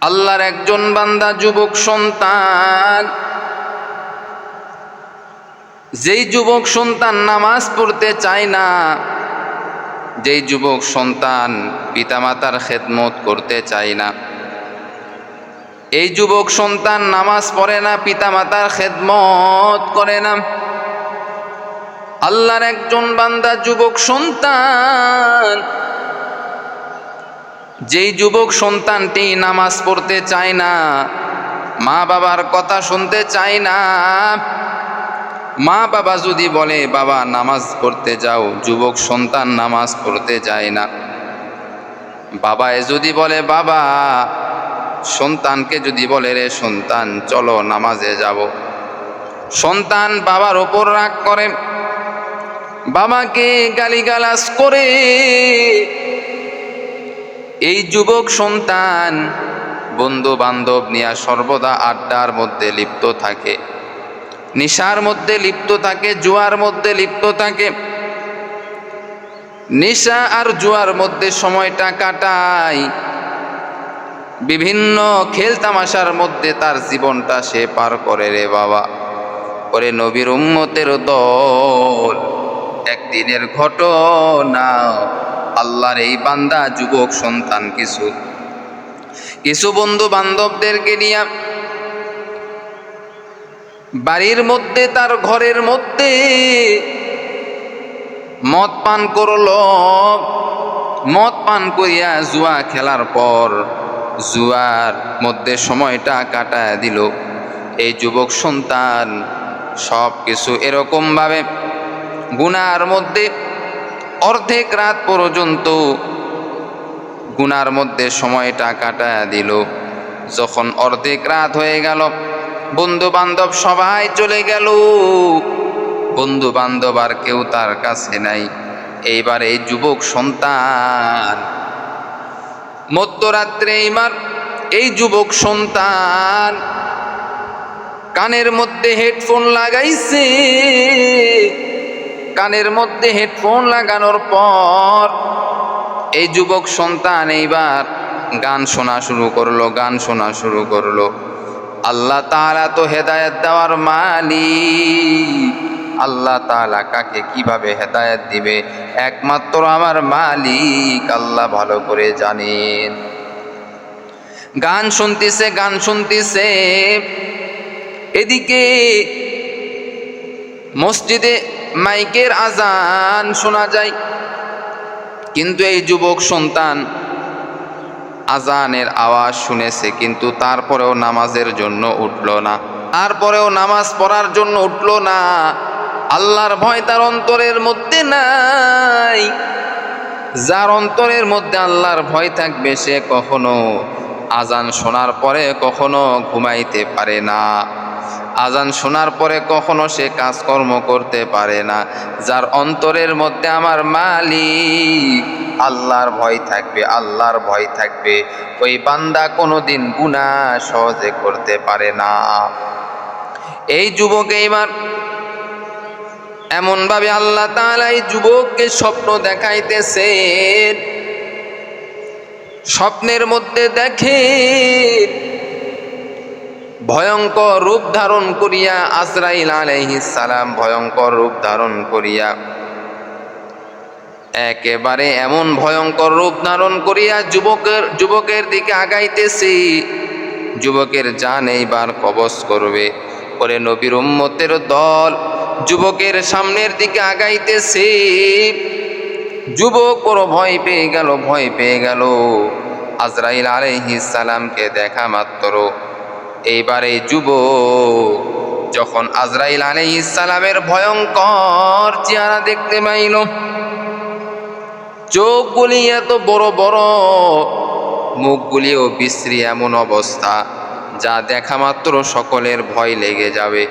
আল্লাহর একজন বান্দা যুবক সন্তান, যেই যুবক সন্তান নামাজ পড়তে চায় না, যেই যুবক সন্তান পিতামাতার খেদমত করতে চায় না, এই যুবক সন্তান নামাজ পড়ে না, পিতামাতার খেদমত করে না। আল্লাহর একজন বান্দা যুবক সন্তান, যেই যুবক সন্তানটি নামাজ পড়তে চায় না, মা বাবার কথা শুনতে চায় না, মা বাবা যদি বলে বাবা নামাজ পড়তে যাও, যুবক সন্তান নামাজ পড়তে যায় না। বাবায় যদি বলে বাবা, সন্তানকে যদি বলে রে সন্তান চলো নামাজে যাব, সন্তান বাবার ওপর রাগ করে, বাবাকে গালিগালাজ করে। এই যুবক সন্তান বন্ধু বান্ধব নিয়ে সর্বদা আড্ডার মধ্যে লিপ্ত থাকে, নেশার মধ্যে লিপ্ত থাকে, জুয়ার মধ্যে লিপ্ত থাকে। নেশা আর জুয়ার মধ্যে সময়টা কাটায়, বিভিন্ন খেল তামাশার মধ্যে তার জীবনটা সে পার করে রে বাবা। ওরে নবীর উম্মতের দল, একদিনের ঘটনা। আল্লাহর এই বান্দা যুবক সন্তান কিছু বন্ধু বান্ধবদেরকে নিয়ে বাড়ির মধ্যে, তার ঘরের মধ্যে মদ পান করলো। মদ পান করিয়া জুয়া খেলার পর জুয়ার মধ্যে সময়টা কাটায় দিল। এই যুবক সন্তান সব কিছু এরকমভাবে গুনার মধ্যে অর্ধেক রাত পর্যন্ত গুনার মধ্যে সময়টা কাটায় দিল। যখন অর্ধেক রাত হয়ে গেল, বন্ধু বান্ধব সবাই চলে গেল, বন্ধু বান্ধব আর কেউ তার কাছে নাই। এইবার এই যুবক সন্তান মধ্যরাত্রে, এইবার এই যুবক সন্তান কানের মধ্যে হেডফোন লাগাইছে। কানের মধ্যে হেডফোন লাগানোর পর এই যুবক সন্তান এইবার গান শোনা শুরু করলো। আল্লাহ তাআলা তো হেদায়েত দেওয়ার মালিক। আল্লাহ তাআলা কাকে কিভাবে হেদায়েত দিবে একমাত্র আমার মালিক আল্লাহ ভালো করে জানেন। গান শুনতেছে। এদিকে মসজিদে মাইকের আজান শোনা যায়, কিন্তু এই যুবক সন্তান আজানের আওয়াজ শুনেছে, কিন্তু তারপরেও নামাজের জন্য উঠল না, তারপরেও নামাজ পড়ার জন্য উঠল না। আল্লাহর ভয় তার অন্তরের মধ্যে নাই। যার অন্তরের মধ্যে আল্লাহর ভয় থাকবে সে কখনো আজান শোনার পরে কখনো ঘুমাইতে পারে না, আজান শোনার পরে কখনো সে কাজকর্ম করতে পারে না। যার অন্তরের মধ্যে আমার মালিক আল্লাহর ভয় থাকবে, ওই বান্দা কোনোদিন গুনাহ সহজে করতে পারে না। এই যুবক এইবার এমন ভাবে আল্লাহ তাআলা এই যুবককে স্বপ্ন দেখাইতেছে। স্বপ্নের মধ্যে দেখে ভয়ঙ্কর রূপ ধারণ করিয়া আজরাইল আলাইহিস সালাম ভয়ঙ্কর রূপ ধারণ করিয়া, একেবারে এমন ভয়ঙ্কর রূপ ধারণ করিয়া যুবকের দিকে আগাইতেছে। যুবকের জান এইবার কবজ করবে। ওরে নবীর উম্মতের দল, যুবকের সামনের দিকে আগাইতেছে। যুবক বড় ভয় পেয়ে গেল। আজরাইল আলাইহিস সালামকে দেখা মাত্র এইবার এই যুবক যখন আজরাইল আলাইহিস সালামের ভয়ঙ্কর চেহারা দেখতে পাইল, চোখগুলি এত বড় বড়, মুখগুলিও বিশ্রী, এমন অবস্থা যা দেখা মাত্র সকলের ভয় লেগে যাবে।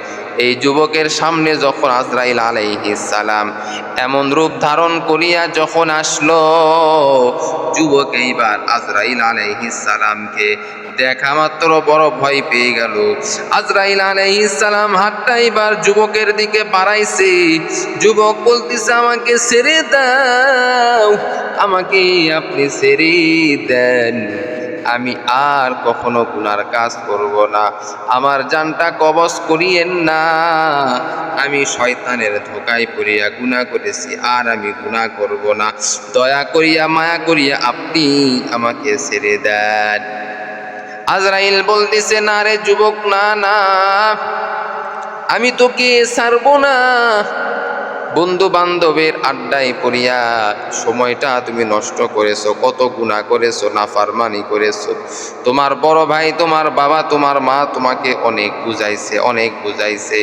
এই যুবকের সামনে যখন আজরাইল আলাইহিস সালাম এমন রূপ ধারণ করিয়া যখন আসলো, যুবক এইবার আজরাইল আলাইহিস সালামকে দেখা মাত্র বড় ভয় পেয়ে গেল। আজরাইল আলাইহিস সালাম হাতটা এবার যুবকের দিকে বাড়াইছে। যুবক বলতেছে আমাকে ছেড়ে দাও, আমাকে আপনি ছেড়ে দেন, আমি আর কখনো গুনার কাজ করব না, আমার জানটা কবজ করিয়েন না, আমি শয়তানের ধোকায় পড়িয়া গুনাহ করেছি, আর আমি গুনাহ করব না, দয়া করিয়া মায়া করিয়া আপনি আমাকে ছেড়ে দেন। আজরাইল বলতেছে, না রে যুবক, না না, আমি তোকে ছাড়বো না। বন্ধু বান্ধবের আড্ডায় পড়িয়া সময়টা তুমি নষ্ট করেছো, কত গুনাহ করেছো, নাফরমানি করেছো। তোমার বড় ভাই, তোমার বাবা, তোমার মা তোমাকে অনেক বুঝাইছে, অনেক বুঝাইছে,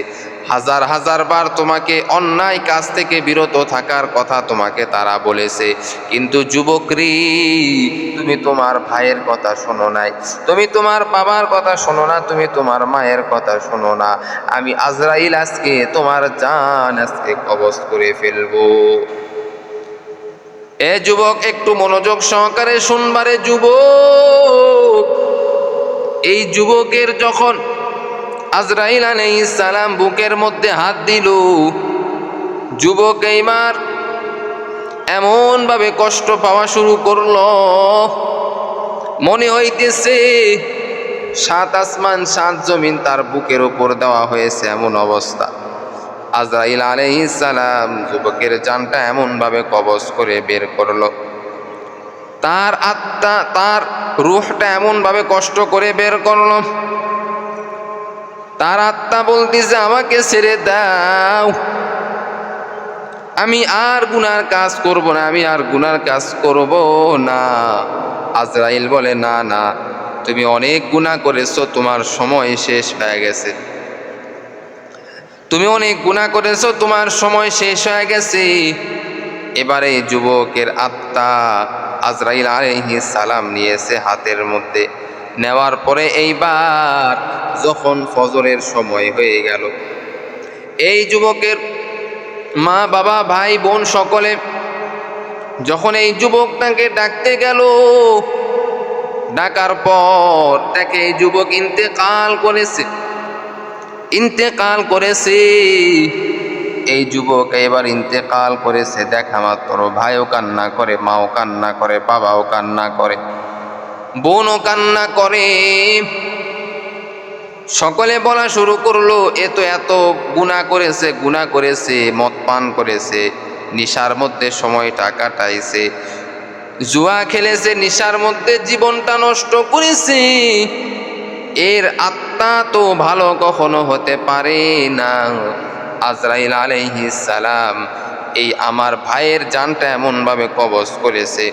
হাজার হাজার বার তোমাকে অন্যায় কাজ থেকে বিরত থাকার কথা তোমাকে তারা বলেছে, কিন্তু যুবক রে, তুমি তোমার ভাইয়ের কথা শোনো নাই, তুমি তোমার বাবার কথা শোনো না, তুমি তোমার মায়ের কথা শোনো না। আমি আজরাইল আজকে তোমার জান আজকে কবজ করে ফেলবো। এ যুবক, একটু মনোযোগ সহকারে শুনবারে যুবক। এই যুবকের যখন আজরাইল আলাইহিস সালাম বুকের মধ্যে হাত দিল, যুবক এইবার এমন ভাবে কষ্ট পাওয়া শুরু করলো, মনে হইতেছে সাত আসমান সাত জমিন তার বুকের উপর দেওয়া হয়েছে, এমন অবস্থা। আজরাইল আলাইহিস সালাম যুবকের জানটা এমন ভাবে কবজ করে বের করলো, তার আত্মা, তার রূহটা এমন ভাবে কষ্ট করে বের করলো, তার আত্মা বলতেছে, আমাকে ছেড়ে দাও, আমি আর গুনার কাজ করব না, আমি আর গুনার কাজ করব না। আজরাইল বলে, না না, তুমি অনেক গুনাহ করেছো, তোমার সময় শেষ হয়ে গেছে, তুমি অনেক গুনাহ করেছো, তোমার সময় শেষ হয়ে গেছে। এবারে যুবকের আত্মা আজরাইল আলাইহিস সালাম নিয়েছে হাতের মধ্যে, নেওয়ার পরে এইবার যখন ফজরের সময় হয়ে গেল, এই যুবকের মা বাবা ভাই বোন সকলে যখন এই যুবকটাকে ডাকতে গেল, ডাকার পর তাকে এই যুবক ইন্তেকাল করেছে, ইন্তেকাল করেছে। এই যুবক এবার ইন্তেকাল করেছে, দেখা মাত্র ভাইও কান্না করে, মাও কান্না করে, বাবাও কান্না করে, বোনও কান্না করে, সকলে বলা শুরু করলো, এ তো এত গুনাহ করেছে, গুনাহ করেছে, মদ পান করেছে, নিশার মধ্যে সময়টা কাটাইছে, জুয়া খেলেছে, নিশার মধ্যে জীবনটা নষ্ট করেছে, এর আত্মা তো ভালো কখনো হতে পারে না। আজরাইল আলাইহিস সালাম এই আমার ভাইয়ের জানটা এমনভাবে কবজ করেছে,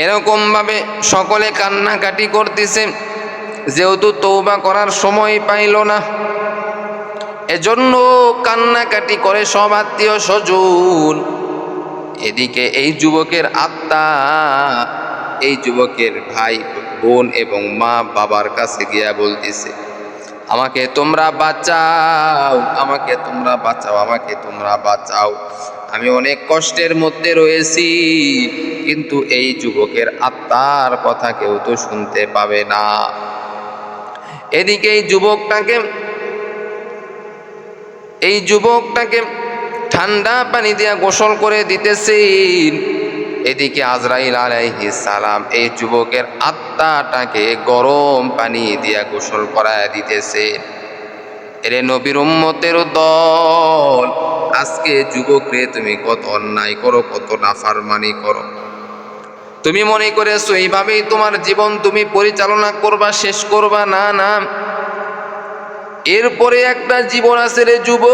এরকমভাবে সকলে কান্নাকাটি করতেছে, যেহেতু তওবা করার সময় পাইল না, এজন্য কান্নাকাটি করে সব আত্মীয় স্বজন। এদিকে এই যুবকের আত্মা এই যুবকের ভাই বোন এবং মা বাবার কাছে গিয়া বলতেছে, আমাকে তোমরা বাঁচাও, আমাকে তোমরা বাঁচাও, আমাকে তোমরা বাঁচাও, আমি অনেক কষ্টের মধ্যে রয়েছি, কিন্তু এই যুবকের আত্মার কথা কেউ তো শুনতে পাবে না। এদিকে এই যুবকটাকে ঠান্ডা পানি দিয়া গোসল করে দিতেছেন, এদিকে আজরাইল আলাইহিস সালাম এই যুবকের আত্মাটাকে গরম পানি দিয়া গোসল করায় দিতেছেন। এরে নবীর উম্মতের দল, আজকে যুবকরে তুমি কত অন্যায় করো, কত নাফরমানি করো, তুমি মনে করেছো এইভাবেই তোমার জীবন তুমি পরিচালনা করবা, শেষ করবা, না না, এরপরে একটা জীবন আছে রে যুবক,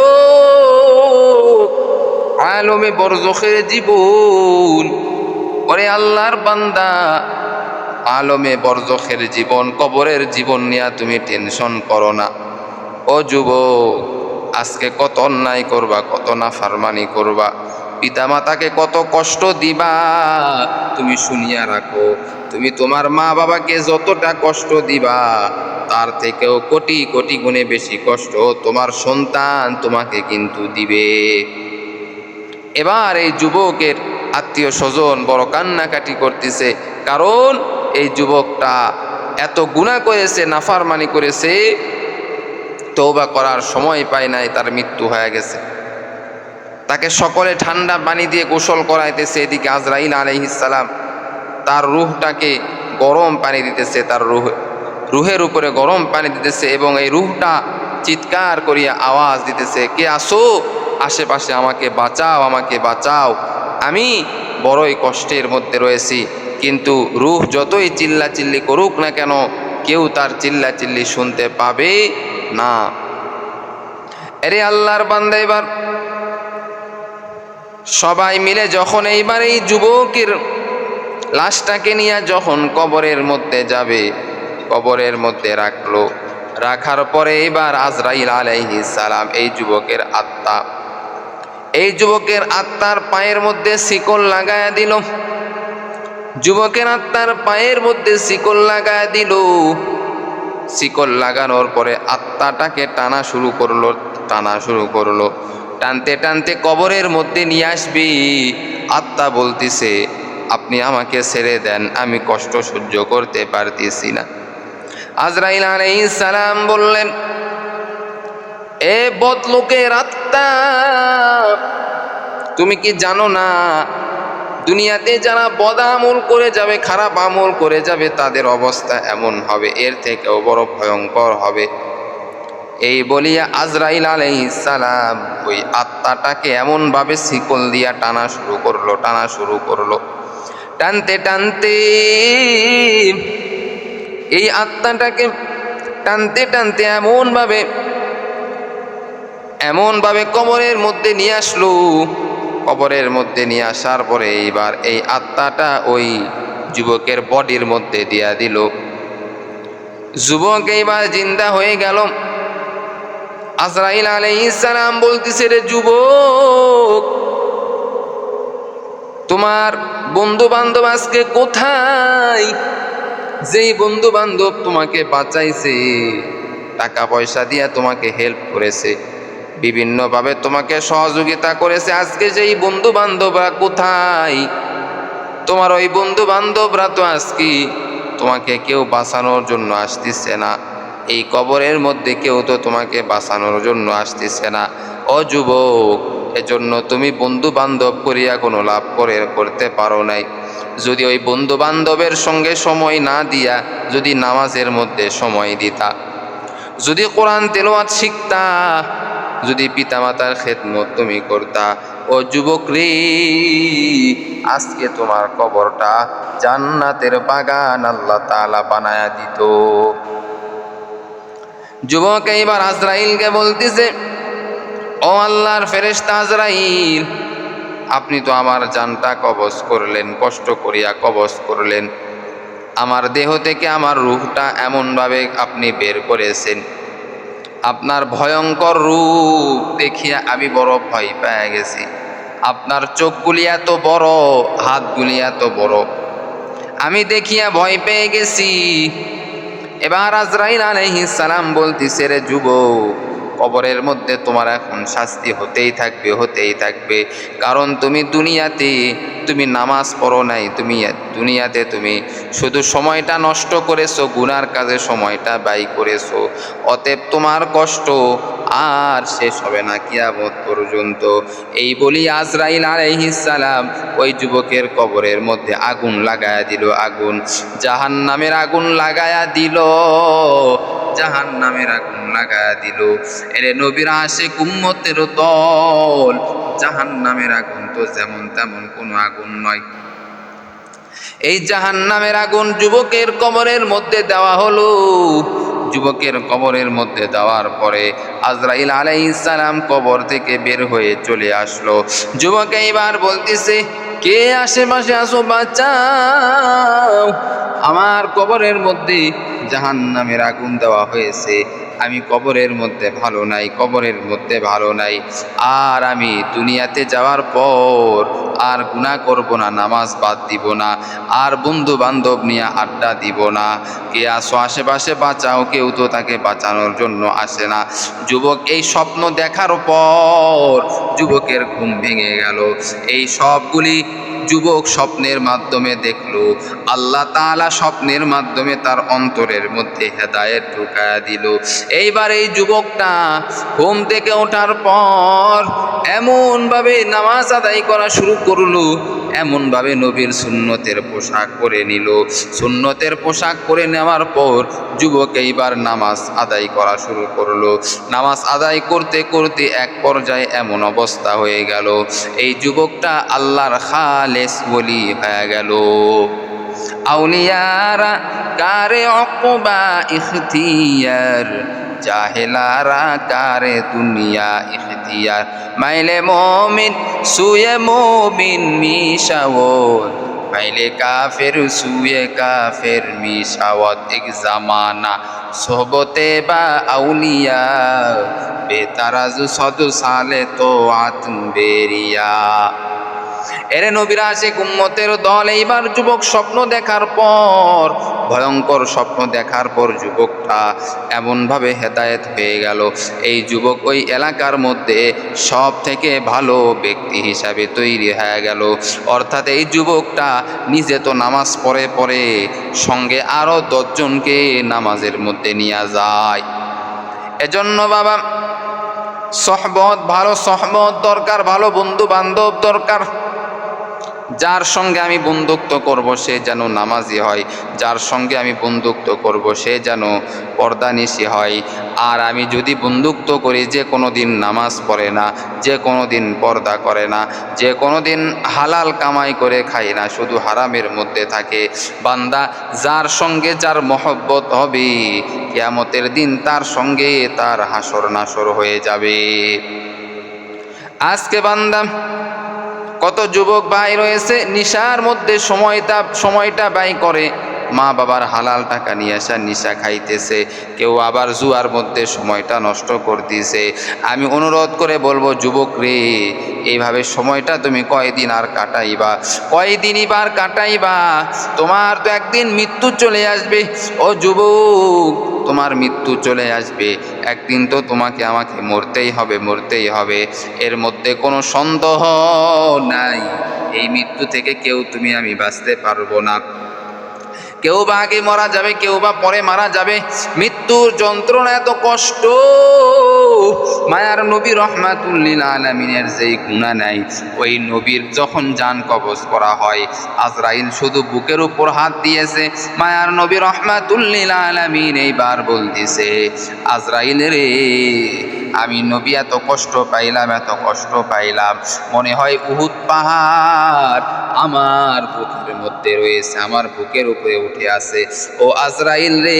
আলমে বরজখের জীবন। ওরে আল্লাহর বান্দা, আলমে বরজখের জীবন, কবরের জীবন নিয়ে তুমি টেনশন করো না। ও যুবক, আজকে কত অন্যায় করবা, কত নাফরমানি করবা, পিতামাতাকে কত কষ্ট দিবা, তুমি শুনিয়া রাখো, তুমি তোমার মা বাবাকে যতটা কষ্ট দিবা, তার থেকেও কোটি কোটি গুণে বেশি কষ্ট তোমার সন্তান তোমাকে কিন্তু দিবে। এবার এই যুবকের আত্মীয় স্বজন বড় কান্নাকাটি করতেছে, কারণ এই যুবকটা এত গুনাহ করেছে, নাফরমানি করেছে, তওবা করার সময় পায় নাই, তার মৃত্যু হয়ে গেছে। তাকে সকলে ঠান্ডা পানি দিয়ে গোসল করাইতেছে, এদিকে আজরাইল আলাইহিস সালাম তার রূহটাকে গরম পানি দিতেছে, তার রুহের উপরে গরম পানি দিতেছে, এবং এই রুহটা চিৎকার করিয়া আওয়াজ দিতেছে, কে আসো আশেপাশে, আমাকে বাঁচাও, আমাকে বাঁচাও, আমি বড়ই কষ্টের মধ্যে রয়েছি। কিন্তু রুহ যতই চিল্লাচিল্লি করুক না কেন, কেউ তার চিল্লাচিল্লি শুনতে পাবে না। আরে আল্লাহর বান্দা, এবার সবাই মিলে যখন এইবার এই যুবকের লাশটাকে নিয়ে যখন কবরের মধ্যে যাবে, কবরের মধ্যে রাখলো, রাখার পরে এবার আজরাইল আলাইহিস সালাম এই যুবকের আত্মার পায়ের মধ্যে শিকল লাগায়া দিল। যুবকের আত্মার পায়ের মধ্যে শিকল লাগায়া দিল। শিকল লাগানোর পরে আত্মাটাকে টানা শুরু করলো। টানতে টানতে কবরের মধ্যে নিয়ে আসবি। আত্মা বলতেছে, আপনি আমাকে ছেড়ে দেন, আমি কষ্ট সহ্য করতে পারতেছি না। আজরাইল আলাইহিস সালাম বললেন, এ বদলোকের আত্মা, তুমি কি জানো না দুনিয়াতে যারা বদ আমল করে যাবে, খারাপ আমল করে যাবে, তাদের অবস্থা এমন হবে, এর থেকেও বড় ভয়ঙ্কর হবে। এই বলিয়া আজরাইল আলাইহিস সালাম ওই আত্মাটাকে এমনভাবে শিকল দিয়া টানা শুরু করলো। টানতে টানতে এই আত্মাটাকে টানতে টানতে এমনভাবে কবরের মধ্যে নিয়ে আসলো। কবরের মধ্যে নিয়ে আসার পরে এইবার এই আত্মাটা ওই যুবকের বডির মধ্যে দিয়া দিল। যুবক এইবার জিন্দা হয়ে গেল। আজরাইল আলাইহিস সালাম বলতেছে, রে যুবক, তোমার বন্ধু বান্ধব আজকে কোথায়? যেই বন্ধু বান্ধব তোমাকে বাঁচাইছে, টাকা পয়সা দিয়া তোমাকে হেল্প করেছে, বিভিন্নভাবে তোমাকে সহযোগিতা করেছে, আজকে যেই বন্ধু বান্ধবরা কোথায়? তোমার ওই বন্ধু বান্ধবরা তো আজকে তোমাকে কেউ বাঁচানোর জন্য আসতেছে না। এই কবরের মধ্যে কেউ তো তোমাকে বাঁচানোর জন্য আসতেছে না। ও যুবক, এজন্য তুমি বন্ধু বান্ধব করিয়া কোনো লাভ করতে পারো নাই। যদি ওই বন্ধু বান্ধবের সঙ্গে সময় না দিয়া যদি নামাজের মধ্যে সময় দিতা, যদি কোরআন তেলাওয়াত শিখতা, যদি পিতামাতার খেদমত তুমি করতা, ও যুবক রে, আজকে তোমার কবরটা জান্নাতের বাগান আল্লাহ তাআলা বানায়া দিত। যুবক এইবার আজরাইলকে বলতেছে, ও আল্লাহর ফেরেশতা আজরাইল, আপনি তো আমার জানটা কবজ করলেন, কষ্ট করিয়া কবজ করলেন, আমার দেহ থেকে আমার রূহটা এমনভাবে আপনি বের করেছেন। আপনার ভয়ঙ্কর রূপ দেখিয়া আমি বড় ভয় পেয়ে গেছি। আপনার চোখগুলি এত বড়, হাতগুলি এত বড়, আমি দেখিয়া ভয় পেয়ে গেছি। এবার আজরাইল আলাইহিস সালাম বলতেছে, রে যুবক, কবরের মধ্যে তোমার এখন শাস্তি হতেই থাকবে। কারণ তুমি দুনিয়াতে নামাজ পড়ো নাই, দুনিয়াতে তুমি শুধু সময়টা নষ্ট করেছো, গুনার কাজে সময়টা ব্যয় করেছো। অতএব তোমার কষ্ট আর শেষ হবে না কিয়ামত পর্যন্ত। এই বলি আজরাইল আলাইহিস সালাম ওই যুবকের কবরের মধ্যে আগুন লাগায়া দিল। জাহান্নামের আগুন লাগায়া দিল। এরে নবীর আশিক উম্মতের দল, জাহান্নামের আগুন তো যেমন তেমন কোনো আগুন নয়। এই জাহান্নামের আগুন যুবকের কবরের মধ্যে দেওয়া হলো। যুবকের কবরের মধ্যে দেওয়ার পরে আজরাইল আলাইহিস সালাম কবর থেকে বের হয়ে চলে আসলো। যুবক এইবার বলতেছে, কে আশেপাশে আসো, বাঁচাও, আমার কবরের মধ্যে জাহান্নামের আগুন দেওয়া হয়েছে, আমি কবরের মধ্যে ভালো নাই। আর আমি দুনিয়াতে যাওয়ার পর আর গুনাহ করব না, নামাজ বাদ দিব না, আর বন্ধু বান্ধব নিয়ে আড্ডা দিব না। কে আসো আশেপাশে, বাঁচাও। কেউ তো তাকে বাঁচানোর জন্য আসে না। যুবক এই স্বপ্ন দেখার পর যুবকের ঘুম ভেঙে গেল। এই সবগুলি যুবক স্বপ্নের মাধ্যমে দেখল। দেখলো, আল্লাহ তাআলা স্বপ্নের মাধ্যমে তার অন্তরের মধ্যে হেদায়েত ঢুকায়া দিল। এইবার এই যুবকটা ঘুম থেকে ওঠার পর এমনভাবে নামাজ আদায় করা শুরু করলো, এমনভাবে নবীর সুন্নতের পোশাক পরে নিল। সুন্নতের পোশাক পরে নেওয়ার পর যুবক এইবার নামাজ আদায় করা শুরু করলো। নামাজ আদায় করতে করতে এক পর্যায়ে এমন অবস্থা হয়ে গেল, এই যুবকটা আল্লাহর খালেস ওলি হয়ে গেল। আউলিয়ারা কারে অকবা ইখতিয়ার, জাহেলারা কারে দুনিয়া ইখতিয়ার। মাইলে মুমিন সুয়ে মুমিন মিশাওত, মাইলে কাফের সুয়ে কাফের মিশাওত। এক জামানা সোহবতে বা আউলিয়া, বেতারাজু সদু সালে তো আতম বেরিয়া। এরে নবীর আশিক উম্মতের দল, এইবার যুবক স্বপ্ন দেখার পর, ভয়ঙ্কর স্বপ্ন দেখার পর যুবকটা এমনভাবে হেদায়েত হয়ে গেল, এই যুবক ওই এলাকার মধ্যে সব থেকে ভালো ব্যক্তি হিসাবে তৈরি হয়ে গেল। অর্থাৎ এই যুবকটা নিজে তো নামাজ পড়ে পড়ে সঙ্গে আরও 10 জনকে নামাজের মধ্যে নিয়ে যায়। এজন্য বাবা সহবত, ভালো সহবত দরকার, ভালো বন্ধু বান্ধব দরকার। যার সঙ্গে আমি বন্ধুত্ব করব সে যেন নামাজি হয়, যার সঙ্গে আমি বন্ধুত্ব করব সে যেন পর্দানিশী হয়। আর আমি যদি বন্ধুত্ব করি যে কোনো দিন নামাজ পড়ে না, যে কোনো দিন পর্দা করে না, যে কোনো দিন হালাল কামাই করে খায় না, শুধু হারামের মধ্যে থাকে, বান্দা যার সঙ্গে যার মহব্বত হবে, কিয়ামতের দিন তার সঙ্গে তার হাসর নাসর হয়ে যাবে। আজকে বান্দা কত যুবক ভাই রয়েছে নিশার মধ্যে সময়টা ব্যয় করে, মা বাবার হালাল টাকা নিয়ে আসা নিশা খাইতেছে, কেউ আবার জুয়ার মধ্যে সময়টা নষ্ট করতেছে। আমি অনুরোধ করে বলবো, যুবক রে, এইভাবে সময়টা তুমি কয়দিন আর কাটাইবা, কয়দিনই বার কাটাইবা? তোমার তো একদিন মৃত্যু চলে আসবে। ও যুবক, তোমার মৃত্যু চলে আসবে, একদিন তো তোমাকে আমাকে মরতেই হবে, মরতেই হবে, এর মধ্যে কোনো সন্দেহ নাই। এই মৃত্যু থেকে কেউ তুমি আমি বাঁচতে পারবো না। কেউ বা আগে মারা যাবে, কেউ বা পরে মারা যাবে। মৃত্যুর যন্ত্রণা এত কষ্ট, মায়ার নবী রহমাতুল লিল আলামিনের যেই গুনাহ নাই, ওই নবীর যখন জান কবজ করা হয়, আজরাইল শুধু বুকের উপর হাত দিয়েছে, মায়ার নবী রহমাতুল লিল আলামিন এইবার বলতেছে, আজরাইল রে, আমি নবী এত কষ্ট পাইলাম, এত কষ্ট পাইলাম, মনে হয় উহুদ পাহাড় আমার বুকের মধ্যে রয়েছে, আমার বুকের উপরে উঠে আছে। ও আজরাইল রে,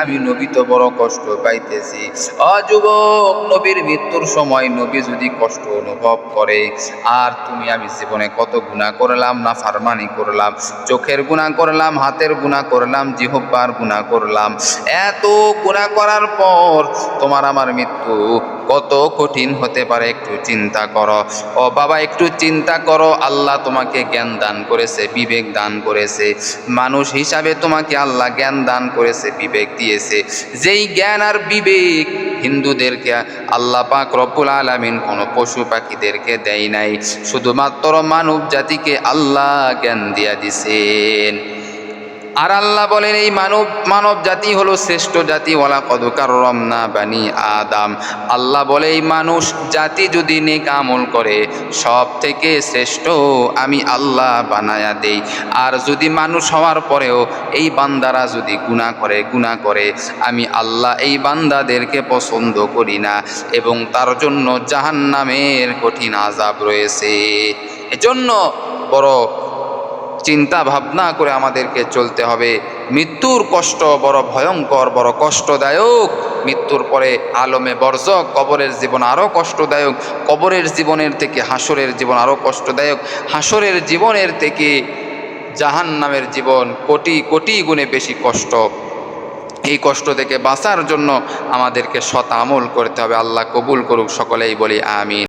আমি নবী তো বড় কষ্ট পাইতেছি। ও যুবক, নবীর মৃত্যুর সময় নবী যদি কষ্ট অনুভব করে, আর তুমি আমি জীবনে কত গুনাহ করলাম, না ফারমানি করলাম, চোখের গুনাহ করলাম, হাতের গুনাহ করলাম, জিহ্বার গুনাহ করলাম, এত গুনাহ করার পর তোমার আমার মৃত্যু কত কঠিন হতে পারে, একটু চিন্তা করো। ও বাবা, একটু চিন্তা করো। আল্লাহ তোমাকে জ্ঞান দান করেছে, বিবেক দান করেছে, মানুষ হিসাবে তোমাকে আল্লাহ জ্ঞান দান করেছে, বিবেক দিয়েছে। যেই জ্ঞান আর বিবেক হিন্দুদেরকে আল্লাহ পাক রব্বুল আলামিন কোনো পশু পাখিদেরকে দেয় নাই, শুধুমাত্র মানব জাতিকে আল্লাহ জ্ঞান দিয়া দিছেন। আর আল্লাহ বলেন, এই মানব জাতি হলো শ্রেষ্ঠ জাতি, ওয়ালাকাদ কাররামনা বানি আদম। আল্লাহ বলে, এই মানুষ জাতি যদি নেক আমল করে, সব থেকে শ্রেষ্ঠ আমি আল্লাহ বানায়া দেই। আর যদি মানুষ হওয়ার পরেও এই বান্দারা যদি গুনাহ করে, আমি আল্লাহ এই বান্দাদেরকে পছন্দ করি না, এবং তার জন্য জাহান্নামের কঠিন আযাব রয়েছে। এজন্য বড় চিন্তা ভাবনা করে আমাদেরকে চলতে হবে। মৃত্যুর কষ্ট বড় ভয়ঙ্কর, বড় কষ্টদায়ক। মৃত্যুর পরে আলমে বরজখ, কবরের জীবন আরও কষ্টদায়ক। কবরের জীবনের থেকে হাসরের জীবন আরও কষ্টদায়ক। হাসরের জীবনের থেকে জাহান্নামের জীবন কোটি কোটি গুণে বেশি কষ্ট। এই কষ্ট থেকে বাঁচার জন্য আমাদেরকে সৎ আমল করতে হবে। আল্লাহ কবুল করুক, সকলেই বলি আমিন।